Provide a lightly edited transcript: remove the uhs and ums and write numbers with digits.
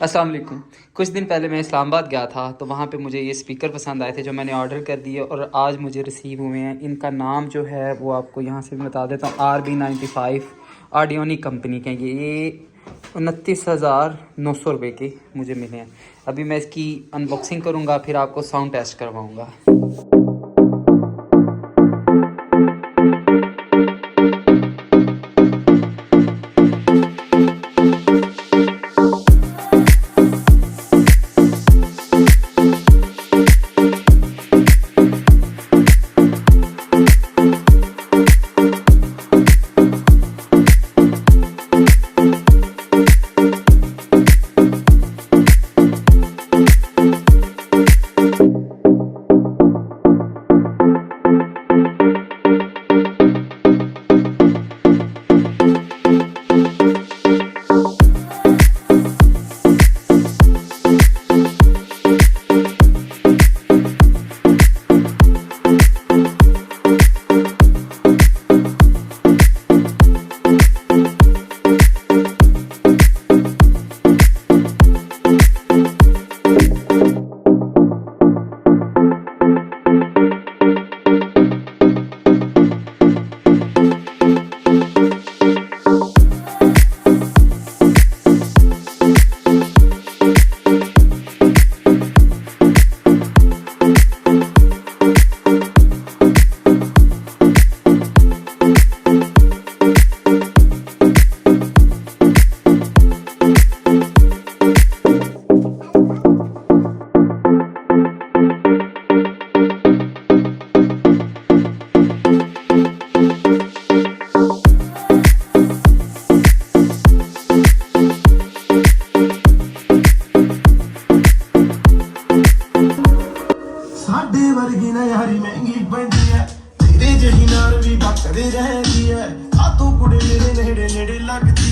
अस्सलाम वालेकुम। कुछ दिन पहले मैं इस्लामाबाद गया था तो वहाँ पे मुझे ये स्पीकर पसंद आए थे जो मैंने ऑर्डर कर दिए और आज मुझे रिसीव हुए हैं। इनका नाम जो है वो आपको यहाँ से भी बता देता हूँ, RB95 ऑडियोनिक कंपनी के। ये 29,900 रुपये के मुझे मिले हैं। अभी मैं इसकी अनबॉक्सिंग करूँगा, फिर आपको साउंड टेस्ट करवाऊँगा। साडे वर्गी ना यारी महंगी पैंदी है, तेरे जही नाल भी बकदे रहंदी है। आ तू कुड़े मेरे नेड़े नेड़े लगदी